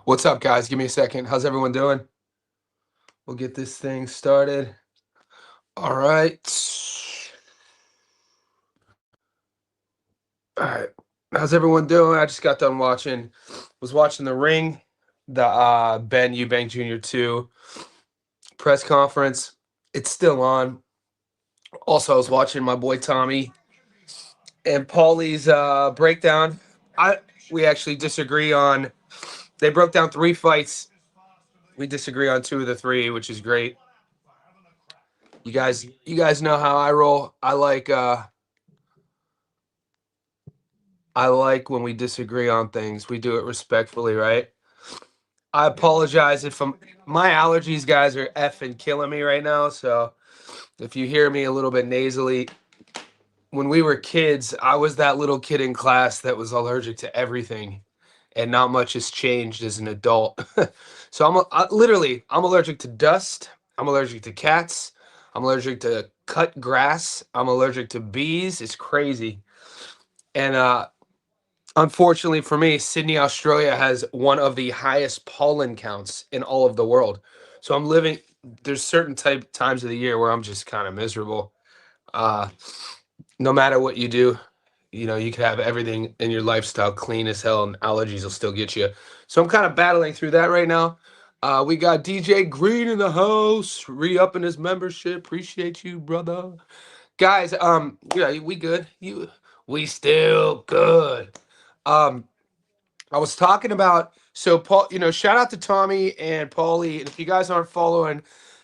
What's up, guys? Give me a second. How's everyone doing? We'll get this thing started. All right. All right. How's everyone doing? I just got done was watching The Ring, the Ben Eubank Jr. 2 press conference. It's still on. Also, I was watching my boy Tommy and Paulie's breakdown. I We actually disagree on. They broke down three fights. We disagree on two of the three, which is great. You guys know how I roll. I like when we disagree on things. We do it respectfully, right? I apologize if my allergies, guys, are effing killing me right now. So if you hear me a little bit nasally, when we were kids, I was that little kid in class that was allergic to everything, and not much has changed as an adult. So literally, I'm allergic to dust. I'm allergic to cats. I'm allergic to cut grass. I'm allergic to bees. It's crazy. And unfortunately for me, Sydney, Australia has one of the highest pollen counts in all of the world. So there's certain times of the year where I'm just kind of miserable. Uh, no matter what you do, you could have everything in your lifestyle clean as hell and allergies will still get you. So I'm kind of battling through that right now. We got DJ Green in the house, re-upping his membership. Appreciate you, brother. Guys, yeah, we good. We still good. Um, I was talking about Paul, shout out to Tommy and Paulie. And if you guys aren't following,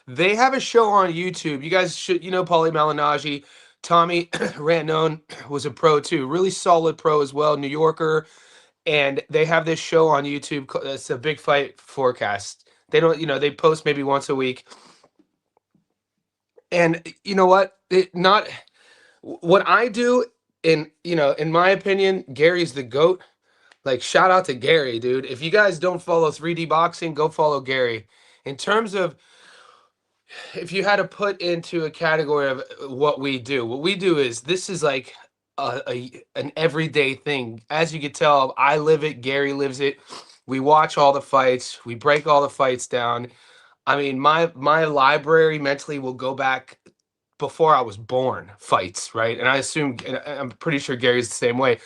they have a show on YouTube. You guys should, Paulie Malignaggi. Tommy Rantone was a pro too, really solid pro as well, New Yorker. And they have this show on YouTube. It's a Big Fight Forecast. They don't, they post maybe once a week. And you know what? Not what I do. In my opinion, Gary's the GOAT. Like, shout out to Gary, dude. If you guys don't follow 3D boxing, go follow Gary. In terms of, if you had to put into a category of what we do is this is like an everyday thing. As you can tell, I live it, Gary lives it. We watch all the fights, we break all the fights down. I mean, my library mentally will go back before I was born, fights, right? And I'm pretty sure Gary's the same way.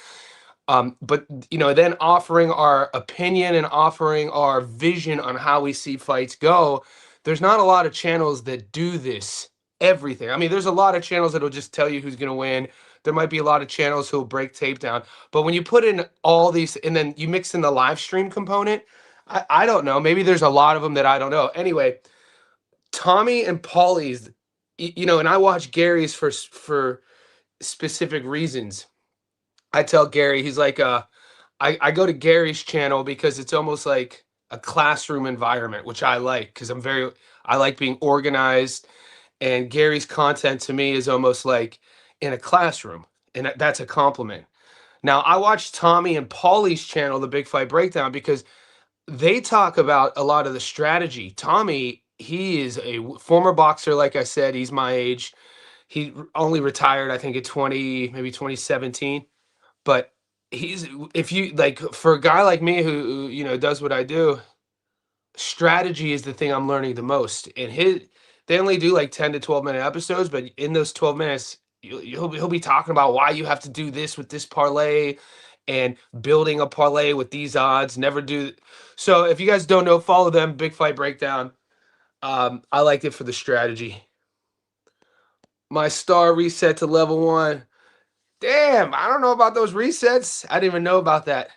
But then offering our opinion and offering our vision on how we see fights go. There's not a lot of channels that do this. Everything. I mean, there's a lot of channels that'll just tell you who's going to win. There might be a lot of channels who'll break tape down. But when you put in all these and then you mix in the live stream component, I don't know. Maybe there's a lot of them that I don't know. Anyway, Tommy and Paulie's, and I watch Gary's for specific reasons. I tell Gary, he's like, I go to Gary's channel because it's almost like a classroom environment, which I like because I like being organized. And Gary's content to me is almost like in a classroom, and that's a compliment. Now, I watch Tommy and Paulie's channel, The Big Fight Breakdown, because they talk about a lot of the strategy. Tommy, he is a former boxer, like I said, he's my age. He only retired, I think, in maybe 2017. But if you like, for a guy like me who does what I do, strategy is the thing I'm learning the most. And they only do like 10 to 12-minute episodes, but in those 12 minutes, he'll be talking about why you have to do this with this parlay and building a parlay with these odds. Never do. So if you guys don't know, follow them. Big Fight Breakdown. I liked it for the strategy. My star reset to level 1. Damn, I don't know about those resets. I didn't even know about that.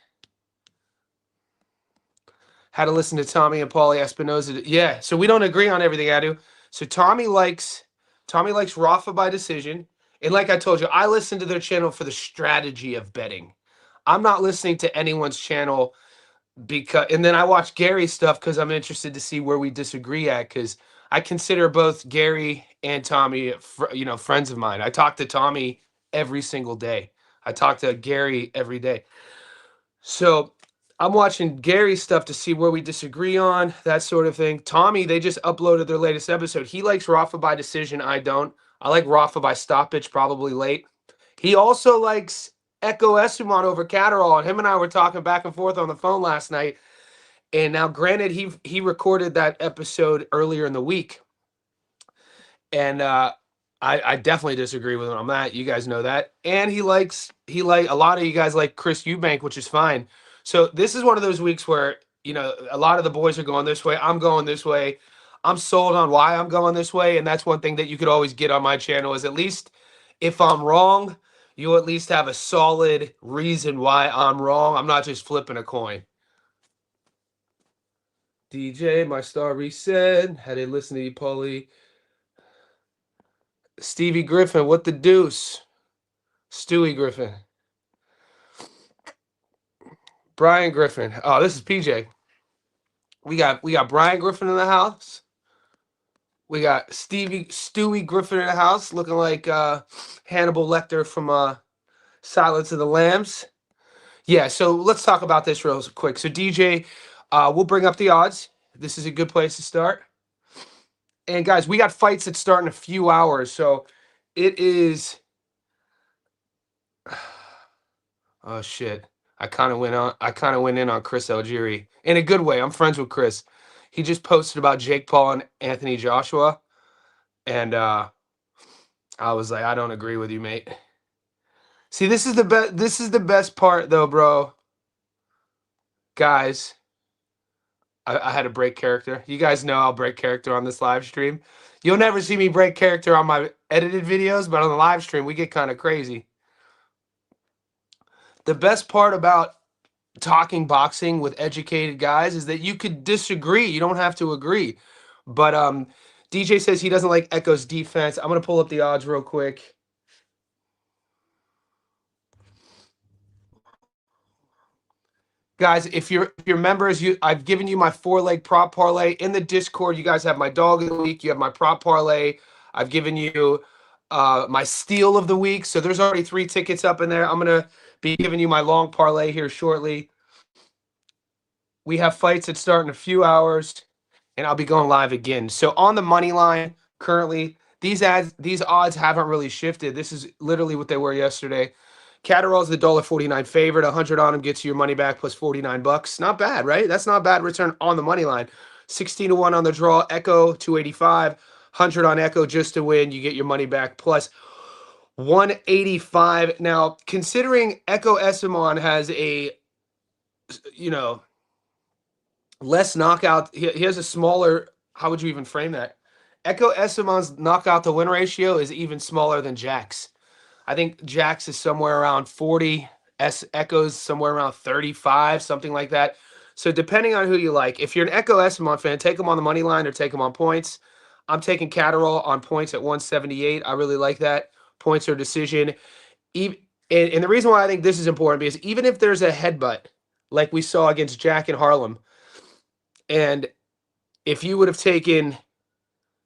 Had to listen to Tommy and Paulie Espinoza. Yeah, so we don't agree on everything I do. So Tommy likes Rafa by decision. And like I told you, I listen to their channel for the strategy of betting. I'm not listening to anyone's channel and then I watch Gary's stuff because I'm interested to see where we disagree at, because I consider both Gary and Tommy, friends of mine. I talk to Tommy every single day. I talk to Gary every day. So I'm watching Gary's stuff to see where we disagree on, that sort of thing. Tommy, they just uploaded their latest episode. He likes Rafa by decision. I don't. I like Rafa by stoppage, probably late. He also likes Echo Esteban over Catterall, and him and I were talking back and forth on the phone last night. And now, granted, he recorded that episode earlier in the week, and I definitely disagree with him on that. You guys know that. And he like a lot of you guys like Chris Eubank, which is fine. So this is one of those weeks where, a lot of the boys are going this way. I'm going this way. I'm sold on why I'm going this way, and that's one thing that you could always get on my channel is at least if I'm wrong, you at least have a solid reason why I'm wrong. I'm not just flipping a coin. DJ, my star reset. Had to listen to you, Paulie. Stevie Griffin, what the deuce? Stewie Griffin. Brian Griffin. Oh, this is PJ. We got Brian Griffin in the house. We got Stewie Griffin in the house, looking like Hannibal Lecter from Silence of the Lambs. Yeah, so let's talk about this real quick. So DJ, we'll bring up the odds. This is a good place to start. And guys, we got fights that start in a few hours, so it is. Oh shit! I kind of went in on Chris Algieri in a good way. I'm friends with Chris. He just posted about Jake Paul and Anthony Joshua, and I was like, I don't agree with you, mate. See, this is the best. This is the best part, though, bro. Guys, I had to break character. You guys know I'll break character on this live stream. You'll never see me break character on my edited videos, but on the live stream, we get kind of crazy. The best part about talking boxing with educated guys is that you could disagree. You don't have to agree. But DJ says he doesn't like Echo's defense. I'm going to pull up the odds real quick. Guys, if you're members, I've given you my 4-leg prop parlay in the Discord. You guys have my dog of the week. You have my prop parlay. I've given you my steal of the week. So there's already 3 tickets up in there. I'm going to be giving you my long parlay here shortly. We have fights that start in a few hours, and I'll be going live again. So on the money line, currently, these odds haven't really shifted. This is literally what they were yesterday. Catterall's the $1.49 favorite. 100 on him gets you your money back plus 49 bucks. Not bad, right? That's not bad return on the money line. 16 to 1 on the draw. Echo 285. 100 on Echo just to win. You get your money back plus 185. Now, considering Echo Esimon has a, less knockout, he has a smaller, how would you even frame that? Echo Esimon's knockout to win ratio is even smaller than Jack's. I think Jack's is somewhere around 40, Echo's somewhere around 35, something like that. So depending on who you like, if you're an Echo Esimon fan, take him on the money line or take him on points. I'm taking Catterall on points at 178. I really like that. Points or decision. And the reason why I think this is important because even if there's a headbutt, like we saw against Jack in Harlem, and if you would have taken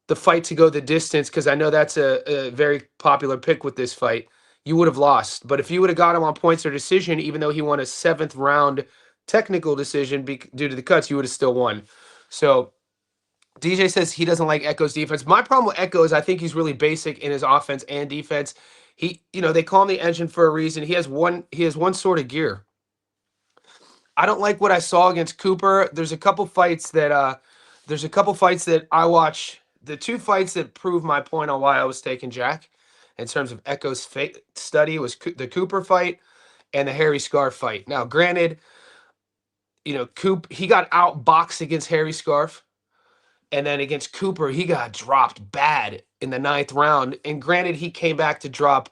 the fight to go the distance, because I know that's a very popular pick with this fight, you would have lost. But if you would have got him on points or decision, even though he won a 7th round technical decision due to the cuts, you would have still won. So DJ says he doesn't like Echo's defense. My problem with Echo is I think he's really basic in his offense and defense. They call him the engine for a reason. He has one sort of gear. I don't like what I saw against Cooper. There's a couple fights that I watch. The 2 fights that prove my point on why I was taking Jack in terms of Echo's study was the Cooper fight and the Harry Scarf fight. Now, granted, he got outboxed against Harry Scarf, and then against Cooper, he got dropped bad in the 9th round. And granted, he came back to drop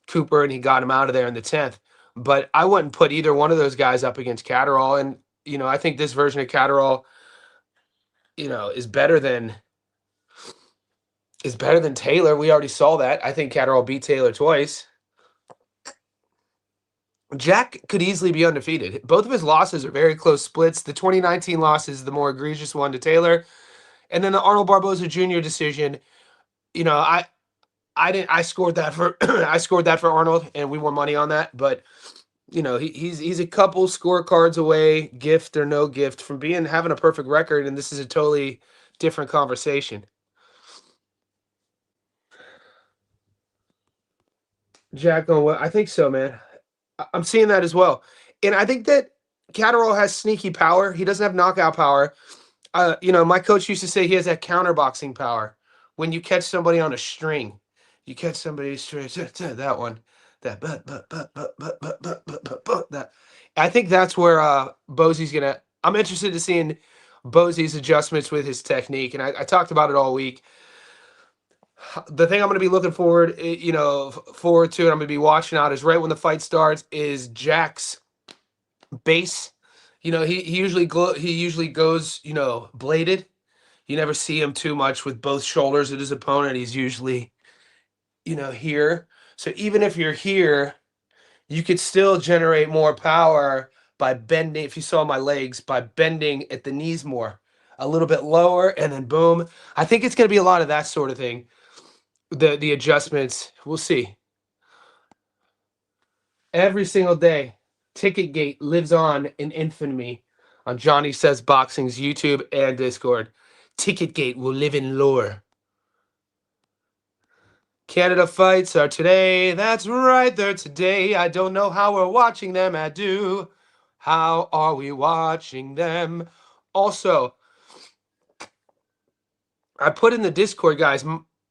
Cooper and he got him out of there in the 10th. But I wouldn't put either one of those guys up against Catterall. And, I think this version of Catterall, is better than Taylor. We already saw that. I think Catterall beat Taylor twice. Jack could easily be undefeated.Th of his losses are very close splits. The 2019 loss is the more egregious one to Taylor. And then the Arnold Barboza Jr. decision, I scored that for I scored that for Arnold, and we won money on that. But he's a couple scorecards away, gift or no gift, from having a perfect record, and this is a totally different conversation. Jack on what? I think so, man. I'm seeing that as well, and I think that Catterall has sneaky power. He doesn't have knockout power. My coach used to say he has that counterboxing power. When you catch somebody on a string, you catch somebody straight. That one, that. I think that's where Bosey's gonna. I'm interested to seeing Bosey's adjustments with his technique, and I talked about it all week. The thing I'm going to be looking forward, forward to, and I'm going to be watching out is right when the fight starts is Jack's base. He usually goes bladed. You never see him too much with both shoulders at his opponent. He's usually here. So even if you're here, you could still generate more power by bending. If you saw my legs, by bending at the knees more, a little bit lower, and then boom. I think it's going to be a lot of that sort of thing. The adjustments, we'll see. Every single day, Ticketgate lives on in infamy on Johnny Says Boxing's YouTube and Discord. Ticketgate will live in lore. Canada fights are today. That's right, they're today. I don't know how we're watching them. I do. How are we watching them? Also, I put in the Discord, guys.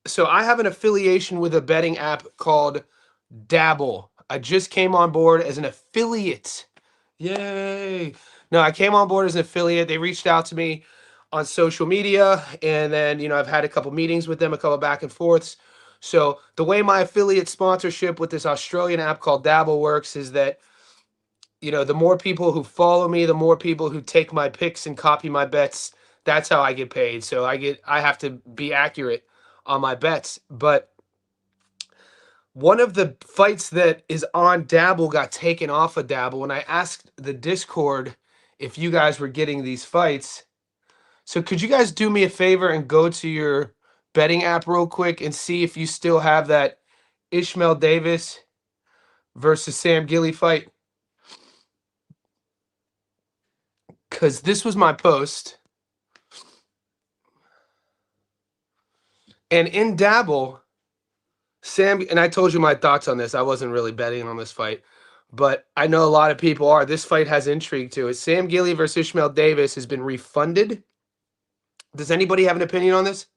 So I have an affiliation with a betting app called Dabble. I just came on board as an affiliate. Yay. No, I came on board as an affiliate. They reached out to me on social media, and then, I've had a couple meetings with them, a couple back and forths. So the way my affiliate sponsorship with this Australian app called Dabble works is that, the more people who follow me, the more people who take my picks and copy my bets, that's how I get paid. So I have to be accurate on my bets. But one of the fights that is on Dabble got taken off of Dabble, and I asked the Discord if you guys were getting these fights. So could you guys do me a favor and go to your betting app real quick and see if you still have that Ishmael Davis versus Sam Gilly fight? Because this was my post. And in Dabble, and I told you my thoughts on this. I wasn't really betting on this fight, but I know a lot of people are. This fight has intrigue to it. Sam Gilly versus Ishmael Davis has been refunded. Does anybody have an opinion on this?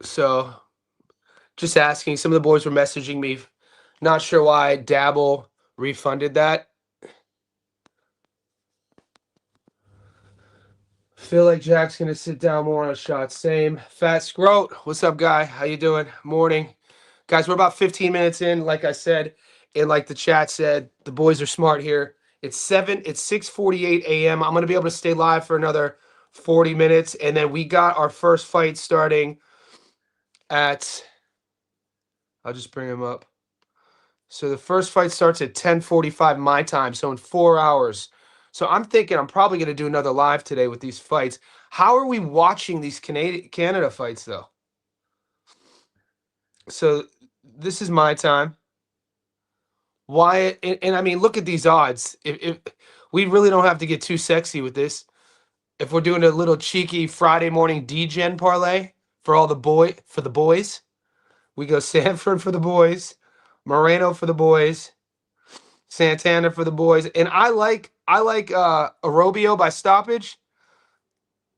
So, just asking. Some of the boys were messaging me. Not sure why Dabble refunded that. Feel like Jack's gonna sit down more on a shot. Same. Fat Scroat. What's up, guy? How you doing? Morning. Guys, we're about 15 minutes in, like I said, and like the chat said, the boys are smart here. It's 6:48 a.m. I'm gonna be able to stay live for another 40 minutes, and then we got our first fight starting at, I'll just bring him up. So the first fight starts at 10:45 my time, so in 4 hours. So I'm thinking I'm probably gonna do another live today with these fights. How are we watching these Canada fights though? So this is my time. Why? And I mean, look at these odds. If we really don't have to get too sexy with this, if we're doing a little cheeky Friday morning DGen parlay for the boys, we go Sanford for the boys, Moreno for the boys, Santana for the boys, and I like Arobio by stoppage.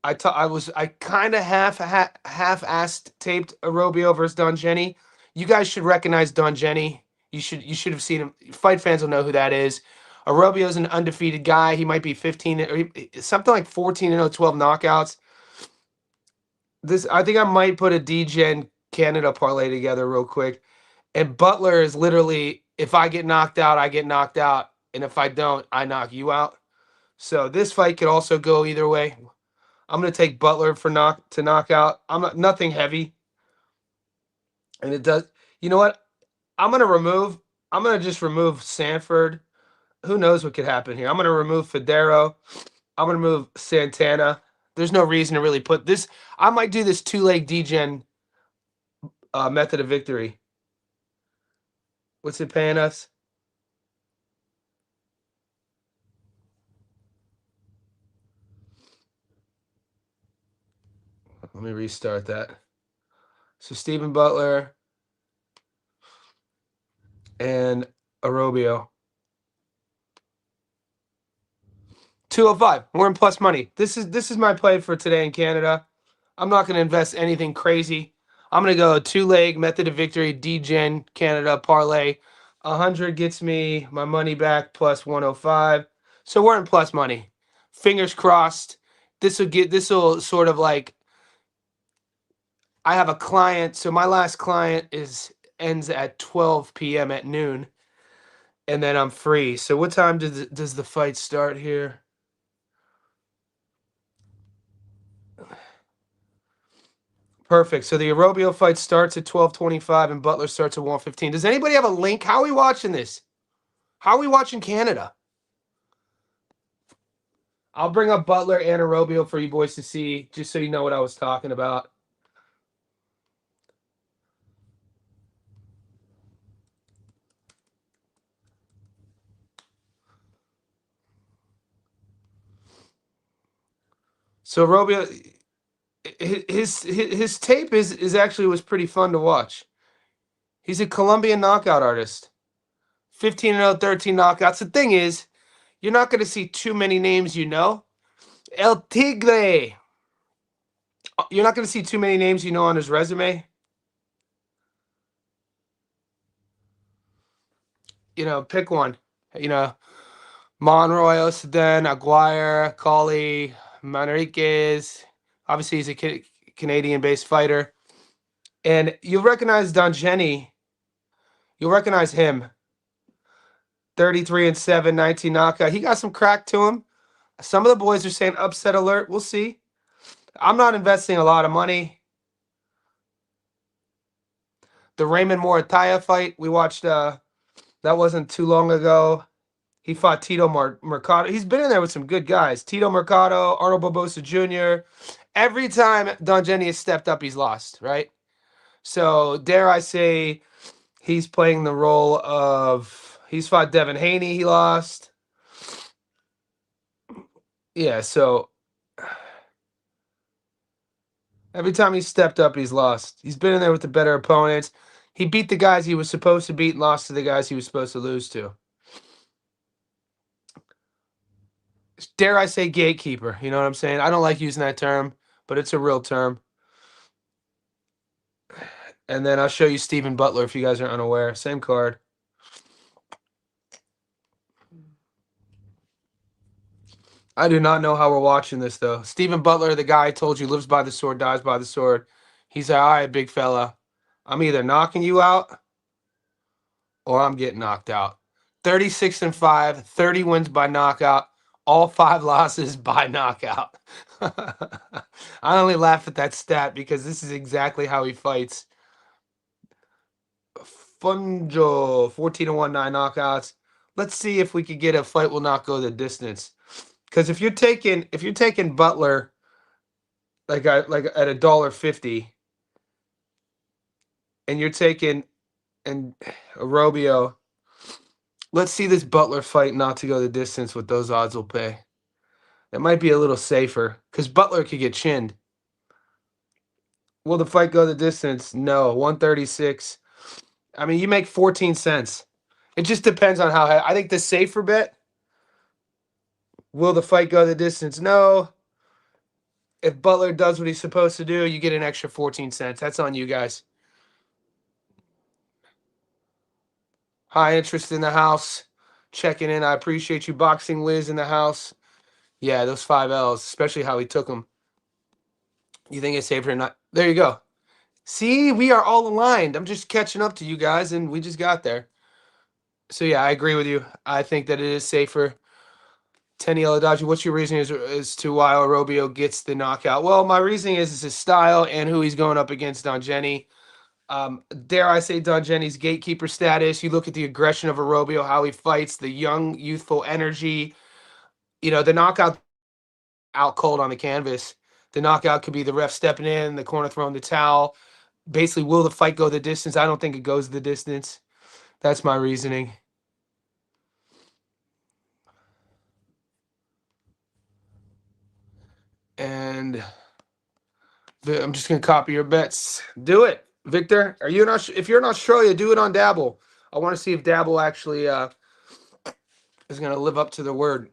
I kind of half-assed taped Arobio versus Don Jenny. You guys should recognize Don Jenny. You should have seen him. Fight fans will know who that is. Arobio's an undefeated guy. He might be 15 or something like 14-0, 12 knockouts. I think I might put a DGen Canada parlay together real quick. And Butler is literally, if I get knocked out, I get knocked out, and if I don't, I knock you out. So this fight could also go either way. I'm gonna take Butler for knockout. I'm not nothing heavy, and it does. You know what? I'm gonna just remove Sanford. Who knows what could happen here? I'm gonna remove Federo. I'm gonna move Santana. There's no reason to really put this. I might do this two-leg DGen method of victory. What's it paying us? Let me restart that. So Stephen Butler and Arobio. 205. We're in plus money. This is my play for today in Canada. I'm not going to invest anything crazy. I'm going to go 2-leg method of victory, DGen Canada parlay. 100 gets me my money back plus 105. So we're in plus money. Fingers crossed. This will sort of like, I have a client. So my last client ends at 12 p.m. at noon, and then I'm free. So what time does the fight start here? Perfect. So the Arobio fight starts at 12:25 and Butler starts at 1:15. Does anybody have a link? How are we watching this? How are we watching Canada? I'll bring up Butler and Arobio for you boys to see, just so you know what I was talking about. So Arobio, his tape is actually was pretty fun to watch. He's a Colombian knockout artist. 15-0, 13 knockouts. The thing is, you're not going to see too many names you know. El Tigre. You're not going to see too many names you know on his resume. You know, pick one. You know, Monroy, Osaden, Aguirre, Colley, Manriquez. Obviously, he's a Canadian-based fighter. And you'll recognize Don Jenny. You'll recognize him. 33-7, 19 knockout. He got some crack to him. Some of the boys are saying upset alert. We'll see. I'm not investing a lot of money. The Raymond Morataya fight we watched, that wasn't too long ago. He fought Tito Mercado. He's been in there with some good guys. Tito Mercado, Arnold Barbosa Jr. Every time Don Jenny has stepped up, he's lost, right? So dare I say he's playing the role of, he's fought Devin Haney, he lost. Yeah, so every time he's stepped up, he's lost. He's been in there with the better opponents. He beat the guys he was supposed to beat and lost to the guys he was supposed to lose to. Dare I say gatekeeper, you know what I'm saying? I don't like using that term, but it's a real term. And then I'll show you Stephen Butler if you guys are unaware. Same card. I do not know how we're watching this, though. Stephen Butler, the guy I told you lives by the sword, dies by the sword. He's like, all right, big fella. I'm either knocking you out or I'm getting knocked out. 36-5, 30 wins by knockout, all 5 losses by knockout. I only laugh at that stat because this is exactly how he fights. Funjo, 14-1, 9 knockouts. Let's see if we could get a fight will not go the distance. Because if you're taking Butler like at $1.50, and you're taking Arobio, let's see this Butler fight not to go the distance. What those odds will pay. That might be a little safer because Butler could get chinned. Will the fight go the distance? No, 136. I mean, you make 14 cents. It just depends on how. I think the safer bet. Will the fight go the distance? No. If Butler does what he's supposed to do, you get an extra 14 cents. That's on you guys. High interest in the house. Checking in. I appreciate you. Boxing Liz in the house. Yeah, those 5 L's, especially how he took them. You think it's safer or not? There you go. See, we are all aligned. I'm just catching up to you guys, and we just got there. So, yeah, I agree with you. I think that it is safer. 10 Yellow Dodgy, what's your reasoning as to why Arobio gets the knockout? Well, my reasoning is his style and who he's going up against, Don Jenny. Dare I say Don Jenny's gatekeeper status. You look at the aggression of Arobio, how he fights, the young, youthful energy. You know, the knockout out cold on the canvas. The knockout could be the ref stepping in, the corner throwing the towel. Basically, will the fight go the distance? I don't think it goes the distance. That's my reasoning. And I'm just gonna copy your bets. Do it, Victor. Are you not? If you're in Australia, do it on Dabble. I want to see if Dabble actually is gonna live up to the word.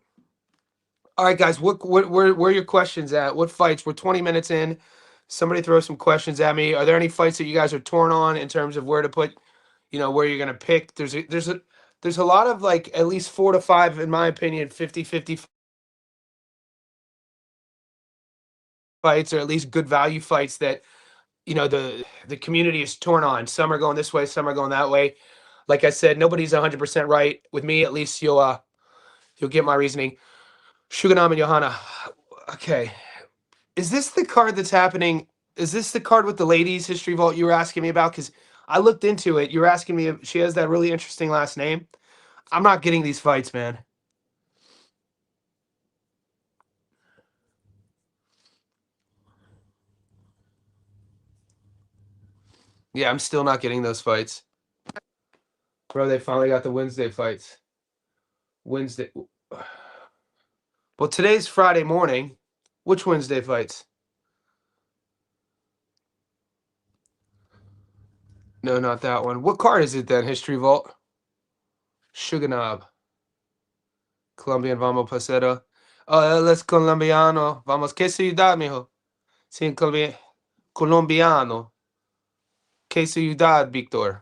All right, guys. Where are your questions at? What fights? We're 20 minutes in. Somebody throw some questions at me. Are there any fights that you guys are torn on in terms of where to put, where you're gonna pick? There's a lot of like at least 4 to 5, in my opinion, 50-50 fights, or at least good value fights that the community is torn on. Some are going this way, some are going that way. Like I said, nobody's 100% right. With me, at least you'll get my reasoning. Shuganam and Johanna. Okay. Is this the card that's happening? Is this the card with the ladies history vault you were asking me about? Because I looked into it. You were asking me if she has that really interesting last name. I'm not getting these fights, man. Yeah, I'm still not getting those fights. Bro, they finally got the Wednesday fights. Wednesday. Well, today's Friday morning. Which Wednesday fights? No, not that one. What card is it then? History Vault. Shuganab. Colombian, vamos pasero. Él es colombiano. Vamos, ¿qué ciudad, mijo? Sí, colombiano. ¿Qué ciudad, Víctor?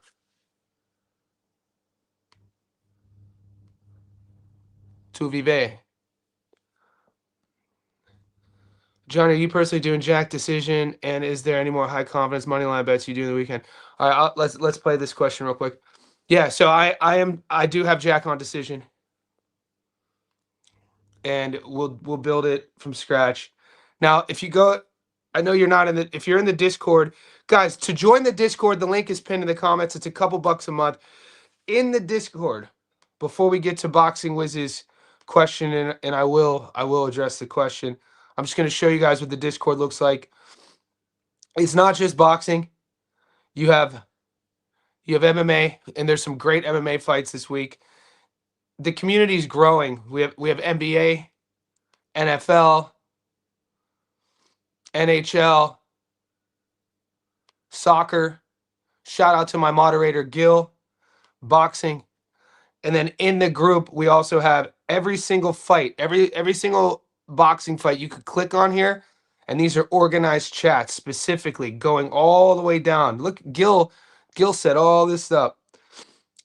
Tu vive. Johnny, are you personally doing Jack decision? And is there any more high confidence money line bets you do in the weekend? All right, let's play this question real quick. Yeah, so I do have Jack on decision, and we'll build it from scratch. Now, if you go, I know you're not in the. If you're in the Discord, guys, to join the Discord, the link is pinned in the comments. It's a couple bucks a month in the Discord. Before we get to Boxing Wiz's question, and I will address the question. I'm just going to show you guys what the Discord looks like. It's not just boxing. You have MMA, and there's some great MMA fights this week. The community is growing. We have NBA, NFL, NHL, soccer. Shout out to my moderator Gil, boxing. And then in the group, we also have every single fight, every single boxing fight you could click on here. And these are organized chats specifically going all the way down. Look, Gil set all this up.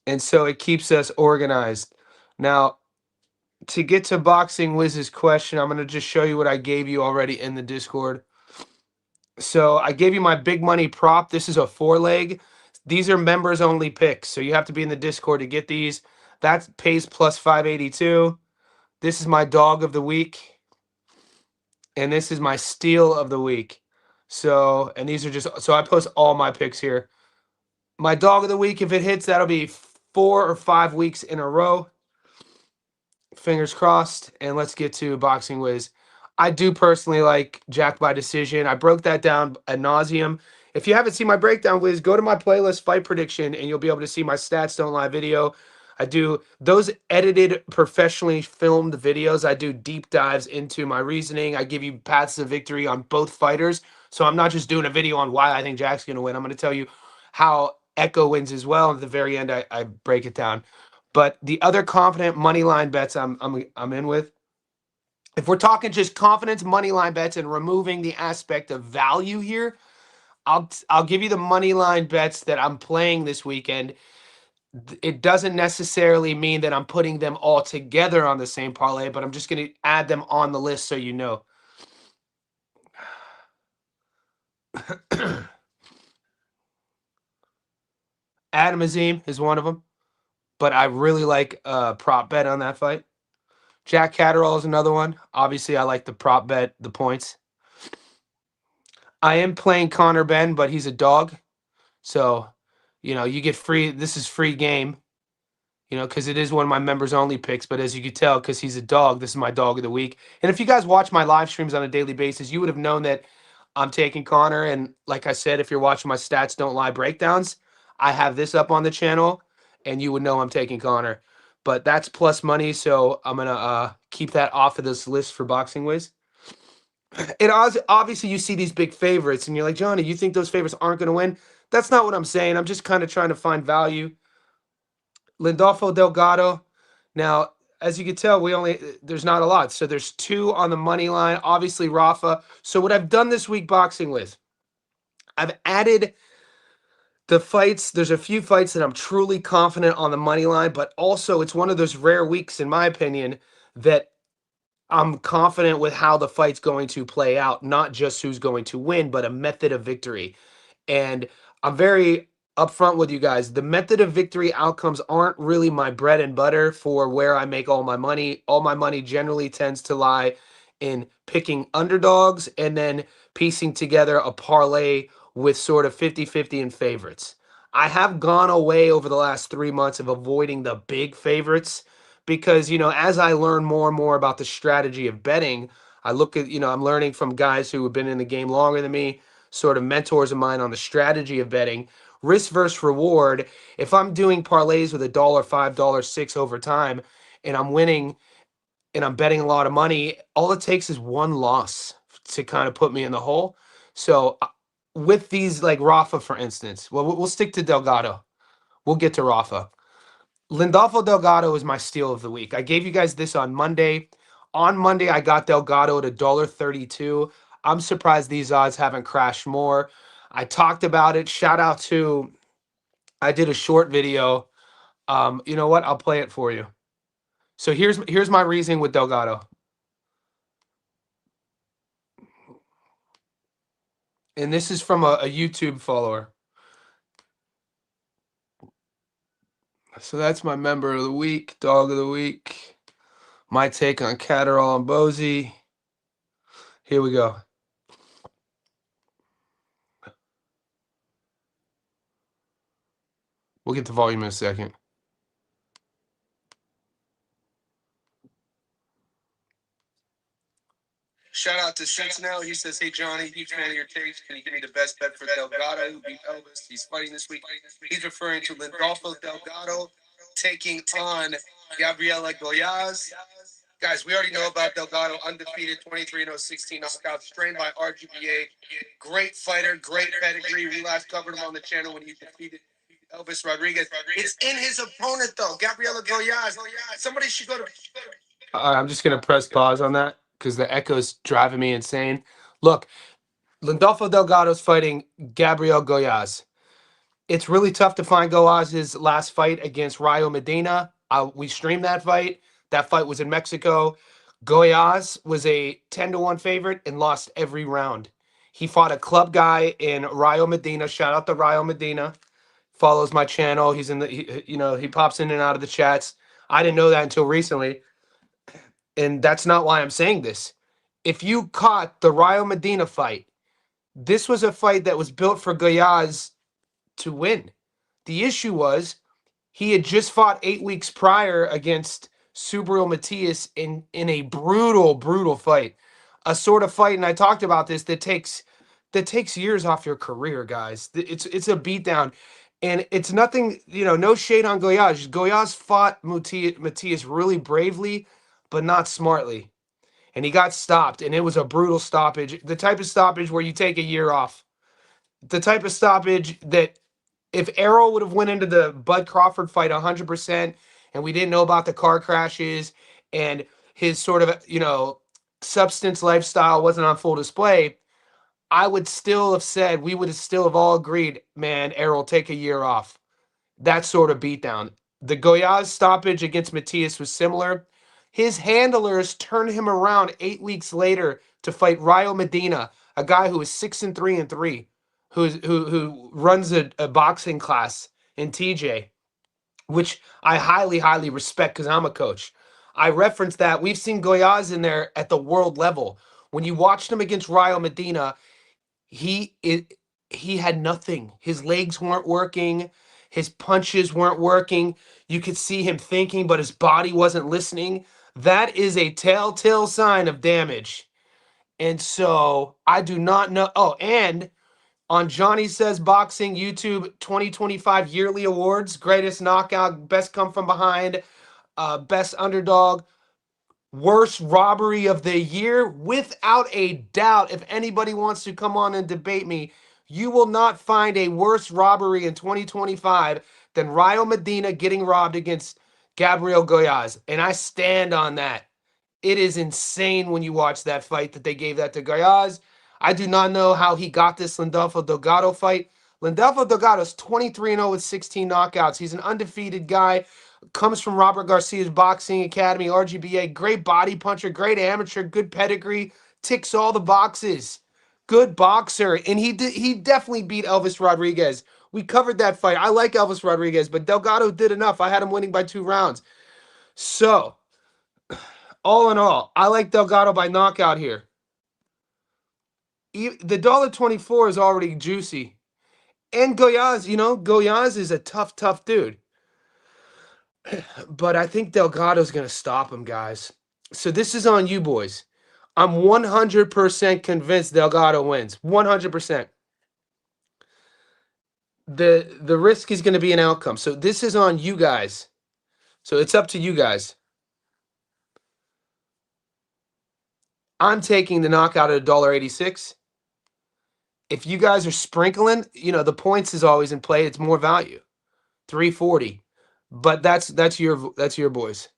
And so it keeps us organized. Now, to get to Boxing Wiz's question, I'm going to just show you what I gave you already in the Discord. So I gave you my big money prop. This is a 4-leg. These are members only picks. So you have to be in the Discord to get these. That pays plus 582. This is my dog of the week. And this is my steal of the week. So, and these are just, so I post all my picks here. My dog of the week, if it hits, that'll be 4 or 5 weeks in a row. Fingers crossed. And let's get to Boxing Wiz. I do personally like Jack by decision. I broke that down ad nauseum. If you haven't seen my breakdown, Wiz, go to my playlist, Fight Prediction, and you'll be able to see my Stats Don't Lie video. I do those edited, professionally filmed videos. I do deep dives into my reasoning. I give you paths of victory on both fighters. So I'm not just doing a video on why I think Jack's going to win. I'm going to tell you how Echo wins as well. At the very end, I break it down. But the other confident money line bets I'm in with. If we're talking just confidence money line bets and removing the aspect of value here, I'll give you the money line bets that I'm playing this weekend. It doesn't necessarily mean that I'm putting them all together on the same parlay, but I'm just going to add them on the list so you know. Adam Azim is one of them, but I really like prop bet on that fight. Jack Catterall is another one. Obviously, I like the prop bet, the points. I am playing Connor Benn, but he's a dog. So, you get free. This is free game, because it is one of my members only picks. But as you can tell, because he's a dog, this is my dog of the week. And if you guys watch my live streams on a daily basis, you would have known that I'm taking Connor. And like I said, if you're watching my Stats Don't Lie breakdowns, I have this up on the channel, and you would know I'm taking Connor. But that's plus money, so I'm going to keep that off of this list for Boxing Wiz. It obviously you see these big favorites, and you're like, Johnny, you think those favorites aren't going to win? That's not what I'm saying. I'm just kind of trying to find value. Lindolfo Delgado. Now, as you can tell, there's not a lot. So there's 2 on the money line, obviously Rafa. So what I've done this week boxing with, I've added the fights. There's a few fights that I'm truly confident on the money line, but also it's one of those rare weeks, in my opinion, that I'm confident with how the fight's going to play out, not just who's going to win, but a method of victory. And I'm very upfront with you guys. The method of victory outcomes aren't really my bread and butter for where I make all my money. All my money generally tends to lie in picking underdogs and then piecing together a parlay with sort of 50-50 in favorites. I have gone away over the last 3 months of avoiding the big favorites because, as I learn more and more about the strategy of betting, I look at, I'm learning from guys who have been in the game longer than me, sort of mentors of mine on the strategy of betting, risk versus reward. If I'm doing parlays with $1, $5, $6 over time, and I'm winning and I'm betting a lot of money, all it takes is one loss to kind of put me in the hole. So with these, like Rafa, for instance, well, we'll stick to Delgado. We'll get to Rafa. Lindolfo Delgado is my steal of the week. I gave you guys this on Monday. On Monday, I got Delgado at $1.32. I'm surprised these odds haven't crashed more. I talked about it. Shout out to, I did a short video. You know what? I'll play it for you. So here's my reasoning with Delgado. And this is from a YouTube follower. So that's my member of the week, dog of the week. My take on Catterall and Bozy. Here we go. We'll get the volume in a second. Shout out to Cincinnati. He says, "Hey Johnny, huge fan of your takes. Can you give me the best bet for Delgado, who beat Elvis? He's fighting this week." He's referring to Lindolfo Delgado taking on Gabriela Goyaz. Guys, we already know about Delgado, undefeated, 23-0, 16 knockouts, trained by RGBA. Great fighter, great pedigree. We last covered him on the channel when he defeated Elvis Rodriguez. It's in his opponent, though, Gabriela Goyaz. Somebody should go to... I'm just going to press pause on that because the echo's driving me insane. Look, Lindolfo Delgado's fighting Gabriel Goyaz. It's really tough to find Goyaz's last fight against Rayo Medina. We streamed that fight. That fight was in Mexico. Goyaz was a 10-1 favorite and lost every round. He fought a club guy in Rayo Medina. Shout out to Rayo Medina. Follows my channel. He's in the, he pops in and out of the chats. I didn't know that until recently. And that's not why I'm saying this. If you caught the Rayo Medina fight, this was a fight that was built for Goyaz to win. The issue was he had just fought 8 weeks prior against Subriel Matias in a brutal fight. A sort of fight, and I talked about this, that takes years off your career, guys. It's a beatdown. And it's nothing, no shade on Goyaz. Goyaz fought Matias really bravely, but not smartly. And he got stopped, and it was a brutal stoppage. The type of stoppage where you take a year off. The type of stoppage that if Errol would have went into the Bud Crawford fight 100% and we didn't know about the car crashes and his sort of, substance lifestyle wasn't on full display, I would still have said, we would have still have all agreed, man, Errol, take a year off. That sort of beatdown. The Goyaz stoppage against Matias was similar. His handlers turned him around 8 weeks later to fight Rayo Medina, a guy who is 6-3-3, who runs a boxing class in TJ, which I highly respect because I'm a coach. I referenced that. We've seen Goyaz in there at the world level. When you watched him against Rayo Medina, he had nothing. His legs weren't working. His punches weren't working. You could see him thinking, but his body wasn't listening. That is a telltale sign of damage. And so I do not know. Oh, and on Johnny Says Boxing YouTube 2025 yearly awards, greatest knockout, best come from behind, best underdog, worst robbery of the year, without a doubt. If anybody wants to come on and debate me, you will not find a worse robbery in 2025 than Rayo Medina getting robbed against Gabriel Goyaz. And I stand on that. It is insane when you watch that fight that they gave that to Goyaz. I do not know how he got this Landolfo Delgado fight. Landolfo Delgado is 23-0 with 16 knockouts. He's an undefeated guy. Comes from Robert Garcia's Boxing Academy, RGBA. Great body puncher, great amateur, good pedigree. Ticks all the boxes. Good boxer. And he definitely beat Elvis Rodriguez. We covered that fight. I like Elvis Rodriguez, but Delgado did enough. I had him winning by 2 rounds. So, all in all, I like Delgado by knockout here. The $1.24 is already juicy. And Goyaz, Goyaz is a tough dude. But I think Delgado's going to stop him, guys. So this is on you, boys. I'm 100% convinced Delgado wins. 100%. The risk is going to be an outcome. So this is on you guys. So it's up to you guys. I'm taking the knockout at $1.86. If you guys are sprinkling, the points is always in play. It's more value. 340. But that's your boys.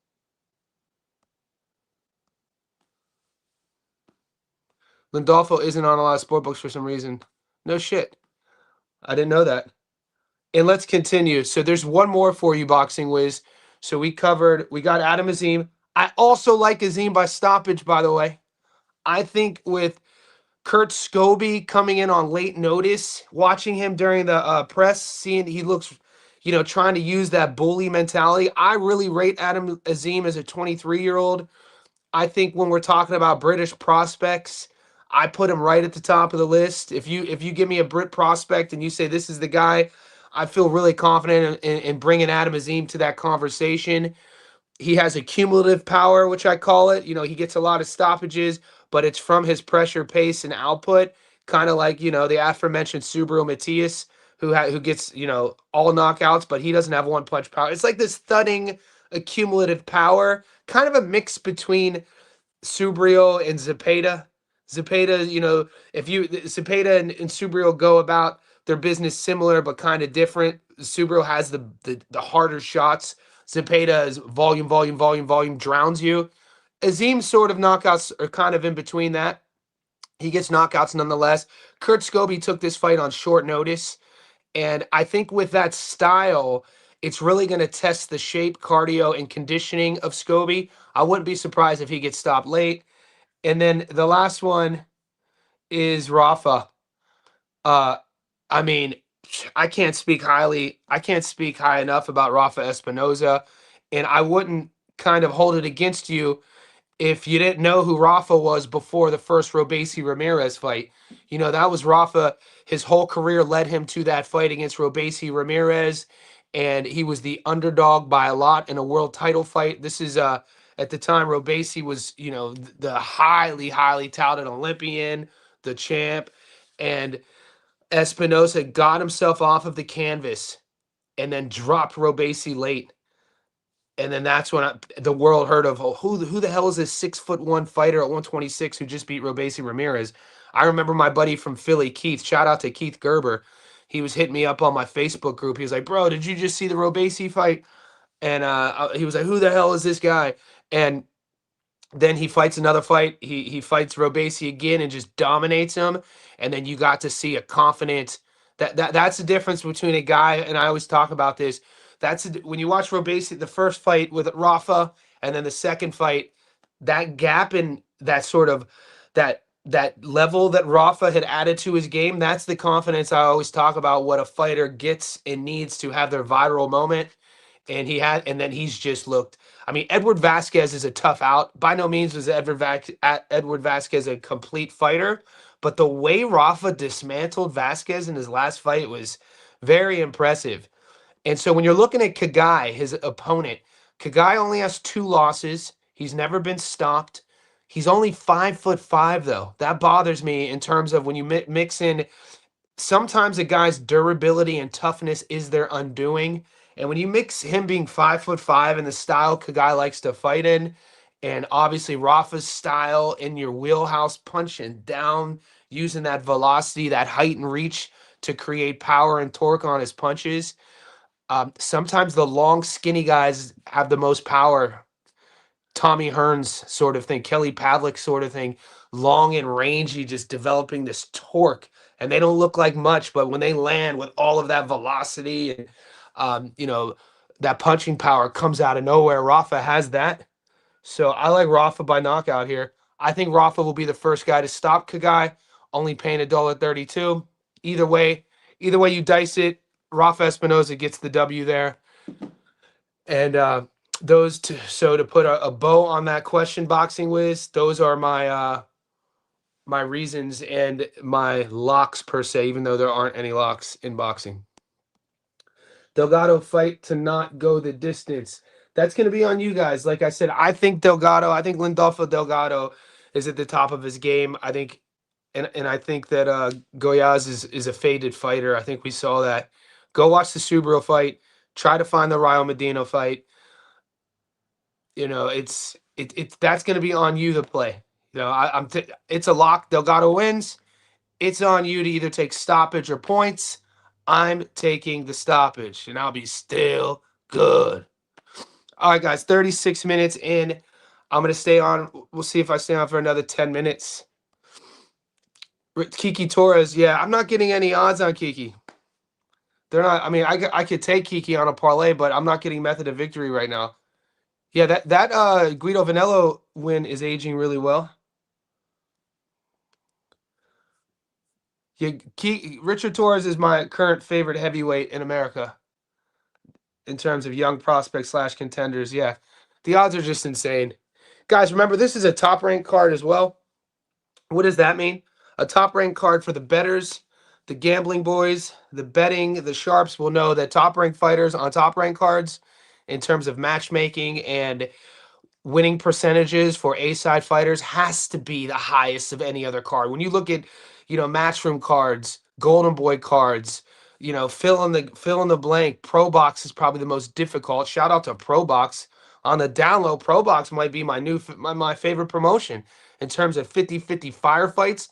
Landolfo isn't on a lot of sportbooks for some reason. No shit. I didn't know that. And let's continue. So there's one more for you, Boxing Wiz. So we got Adam Azim. I also like Azim by stoppage, by the way. I think with Kurt Scobie coming in on late notice, watching him during the press, seeing he looks, trying to use that bully mentality. I really rate Adam Azim as a 23-year-old. I think when we're talking about British prospects, I put him right at the top of the list. If you give me a Brit prospect and you say this is the guy, I feel really confident in bringing Adam Azim to that conversation. He has a cumulative power, which I call it. He gets a lot of stoppages, but it's from his pressure, pace, and output. Kind of like, the aforementioned Subaru Matias, who gets, all knockouts, but he doesn't have one punch power. It's like this thudding accumulative power, kind of a mix between Subriel and Zepeda. Zepeda, if Zepeda and Subriel go about their business similar but kind of different. Subriel has the harder shots. Zepeda is volume, drowns you. Azim's sort of knockouts are kind of in between that. He gets knockouts nonetheless. Kurt Scobie took this fight on short notice. And I think with that style, it's really going to test the shape, cardio, and conditioning of Scobie. I wouldn't be surprised if he gets stopped late. And then the last one is Rafa. I mean, I can't speak high enough about Rafa Espinoza, and I wouldn't kind of hold it against you if you didn't know who Rafa was before the first Robesi Ramirez fight. That was Rafa. His whole career led him to that fight against Robesi Ramirez, and he was the underdog by a lot in a world title fight. This is at the time Robesi was, the highly touted Olympian, the champ, and Espinosa got himself off of the canvas and then dropped Robesi late. And then that's when the world heard of who the hell is this 6'1" fighter at 126 who just beat Robesi Ramirez. I remember my buddy from Philly, Keith. Shout out to Keith Gerber. He was hitting me up on my Facebook group. He was like, "Bro, did you just see the Robesi fight?" And he was like, "Who the hell is this guy?" And then he fights another fight. He fights Robesi again and just dominates him. And then you got to see a confident. That's the difference between a guy, and I always talk about this. When you watch Robesi, the first fight with Rafa, and then the second fight, that gap in that sort of that level that Rafa had added to his game. That's the confidence I always talk about. What a fighter gets and needs to have their viral moment. And then he's just looked. I mean, Edward Vasquez is a tough out. By no means was Edward Vasquez a complete fighter, but the way Rafa dismantled Vasquez in his last fight was very impressive. And so when you're looking at Kagai, his opponent, Kagai only has 2 losses. He's never been stopped. He's only 5'5", though. That bothers me in terms of when you mix in. Sometimes a guy's durability and toughness is their undoing. And when you mix him being 5'5" and the style Kagai likes to fight in, and obviously Rafa's style in your wheelhouse, punching down, using that velocity, that height and reach to create power and torque on his punches, Sometimes the long, skinny guys have the most power. Tommy Hearns sort of thing, Kelly Pavlik sort of thing, long and rangy, just developing this torque. And they don't look like much, but when they land with all of that velocity and that punching power comes out of nowhere. Rafa has that. So I like Rafa by knockout here. I think Rafa will be the first guy to stop Kagai, only paying $1.32. Either way you dice it, Rafa Espinoza gets the W there. And those two, so to put a bow on that question, Boxing Wiz, those are my reasons and my locks per se, even though there aren't any locks in boxing. Delgado fight to not go the distance. That's going to be on you guys. Like I said, I think Lindolfo Delgado is at the top of his game. I think, and I think that Goiás is a faded fighter. I think we saw that. Go watch the Subaru fight. Try to find the Raul Medina fight. It's that's going to be on you to play. It's a lock. Delgado wins. It's on you to either take stoppage or points. I'm taking the stoppage, and I'll be still good. All right, guys, 36 minutes in. I'm going to stay on. We'll see if I stay on for another 10 minutes. Kiki Torres, yeah, I'm not getting any odds on Kiki. They're not. I mean, I could take Kiki on a parlay, but I'm not getting method of victory right now. Yeah, that Guido Vanello win is aging really well. Yeah, Richard Torres is my current favorite heavyweight in America in terms of young prospects / contenders. Yeah, the odds are just insane. Guys, remember, this is a top-ranked card as well. What does that mean? A top-ranked card for the bettors, the gambling boys, the betting, the sharps will know that top-ranked fighters on top-ranked cards in terms of matchmaking and winning percentages for A-side fighters has to be the highest of any other card. When you look at, Matchroom cards, Golden Boy cards, fill in the blank. Pro Box is probably the most difficult. Shout out to Pro Box. On the download, Pro Box might be my favorite promotion in terms of 50-50 firefights.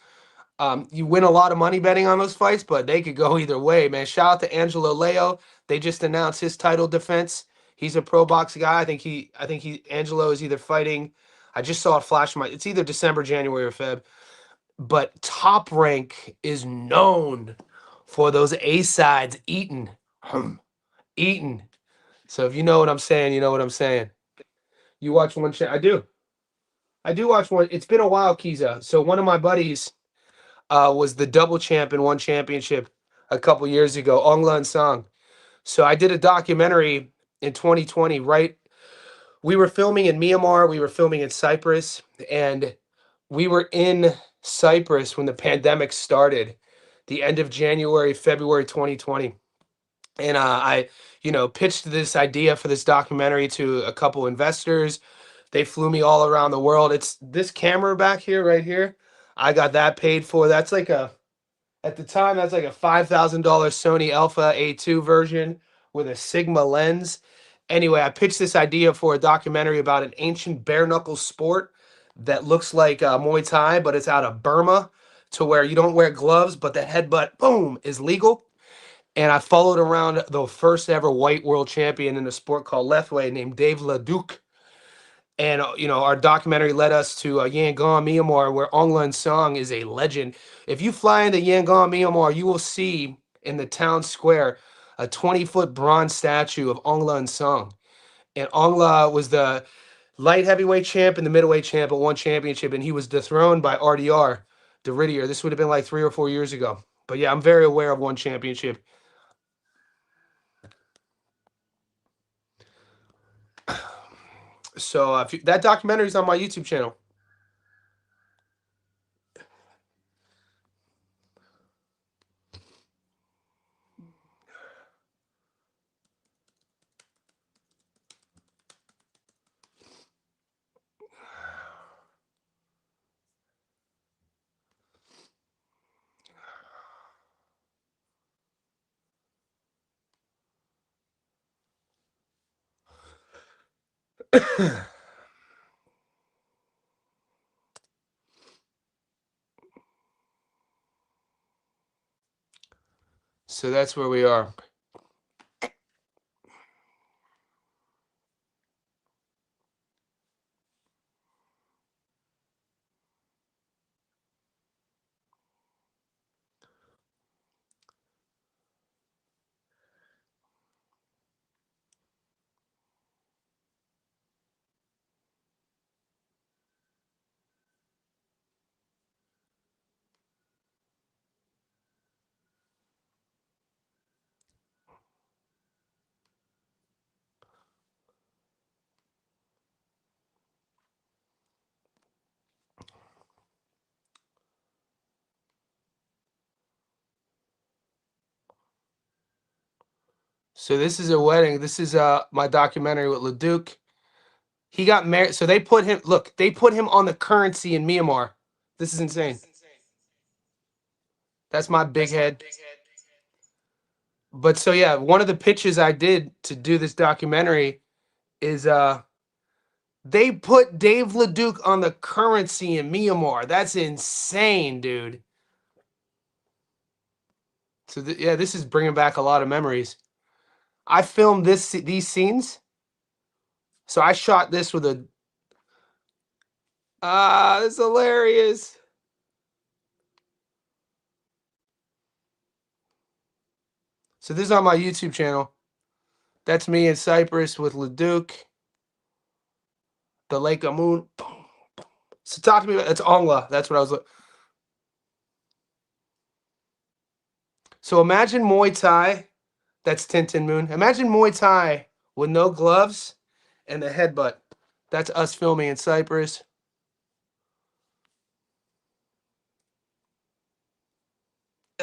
You win a lot of money betting on those fights, but they could go either way, man. Shout out to Angelo Leo. They just announced his title defense. He's a pro box guy. Angelo is either fighting. I just saw it flash it's either December, January, or Feb. But Top Rank is known for those A sides eating. Eating. So if you know what I'm saying, you know what I'm saying. You watch one I do. I do watch one. It's been a while, Kiza. So one of my buddies was the double champ in one championship a couple years ago, Onglan Song. So I did a documentary in 2020, right? We were filming in Myanmar, we were filming in Cyprus, and we were in Cyprus when the pandemic started, the end of January, February 2020. And I pitched this idea for this documentary to a couple investors. They flew me all around the world. It's this camera back here, right here. I got that paid for. At the time, that's like a $5,000 Sony Alpha A2 version with a Sigma lens. Anyway, I pitched this idea for a documentary about an ancient bare knuckle sport that looks like Muay Thai, but it's out of Burma, to where you don't wear gloves, but the headbutt, boom, is legal. And I followed around the first ever white world champion in a sport called Lethwei named Dave Leduc. And our documentary led us to Yangon, Myanmar, where Onglan Song is a legend. If you fly into Yangon, Myanmar, you will see in the town square a 20-foot bronze statue of Onglan Song. And Ongla was the light heavyweight champ and the middleweight champ at one championship, and he was dethroned by RDR, Derridier. This would have been like 3 or 4 years ago. But yeah, I'm very aware of one championship. So that documentary is on my YouTube channel. So that's where we are. So this is a wedding. This is my documentary with Leduc. He got married. So they put him. Look, they put him on the currency in Myanmar. This is insane. That's my big head. But so yeah, one of the pitches I did to do this documentary is they put Dave Leduc on the currency in Myanmar. That's insane, dude. So yeah, this is bringing back a lot of memories. I filmed these scenes. So I shot this with a it's hilarious. So this is on my YouTube channel. That's me in Cyprus with Leduc. The Lake of Moon. So talk to me about, it's Ongla. That's what I was looking. So imagine Muay Thai. That's Tintin Moon. Imagine Muay Thai with no gloves and the headbutt. That's us filming in Cyprus.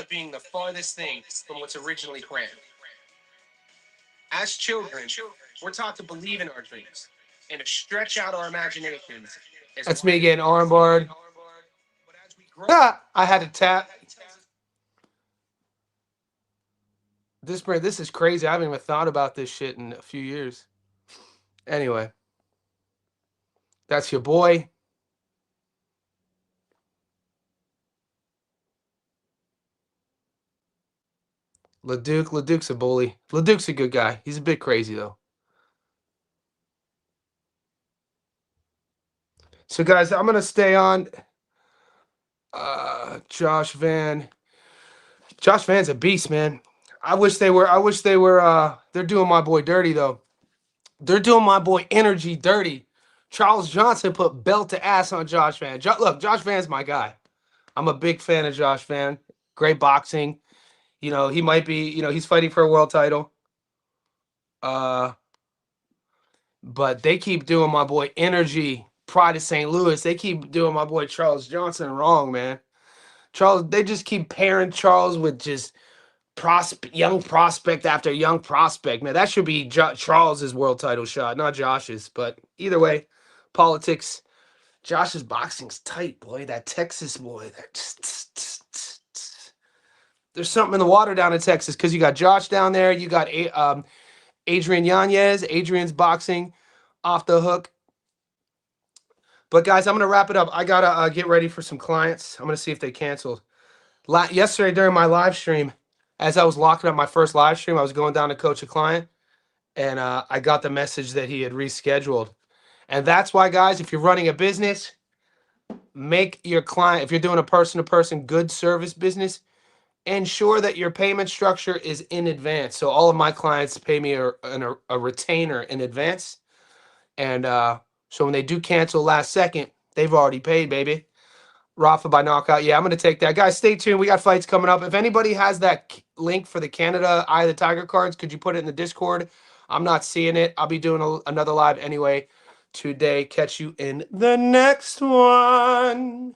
Being the farthest thing from what's originally planned. As children, we're taught to believe in our dreams and to stretch out our imaginations. That's me getting armbarred. I had to tap. This is crazy. I haven't even thought about this shit in a few years. Anyway, that's your boy. Leduc. Leduc's a bully. Leduc's a good guy. He's a bit crazy though. So guys, I'm gonna stay on. Josh Van. Josh Van's a beast, man. I wish they were. They're doing my boy dirty though. They're doing my boy Energy dirty. Charles Johnson put belt to ass on Josh Van. Look, Josh Van's my guy. I'm a big fan of Josh Van. Great boxing. You know, he might be, he's fighting for a world title. But they keep doing my boy Energy, Pride of St. Louis. They keep doing my boy Charles Johnson wrong, man. They just keep pairing Charles with just young prospect after young prospect, man. That should be Charles's world title shot, not Josh's. But either way, politics. Josh's boxing's tight, boy. That Texas boy. There's something in the water down in Texas because you got Josh down there. You got Adrian Yanez. Adrian's boxing off the hook. But guys, I'm gonna wrap it up. I gotta get ready for some clients. I'm gonna see if they canceled. Yesterday during my live stream, as I was locking up my first live stream, I was going down to coach a client, and I got the message that he had rescheduled. And that's why, guys, if you're running a business, make your client, if you're doing a person-to-person good service business, ensure that your payment structure is in advance. So all of my clients pay me a retainer in advance. And so when they do cancel last second, they've already paid, baby. Rafa by knockout. Yeah, I'm going to take that. Guys, stay tuned. We got fights coming up. If anybody has that link for the Canada Eye of the Tiger cards, could you put it in the Discord? I'm not seeing it. I'll be doing another live anyway today. Catch you in the next one.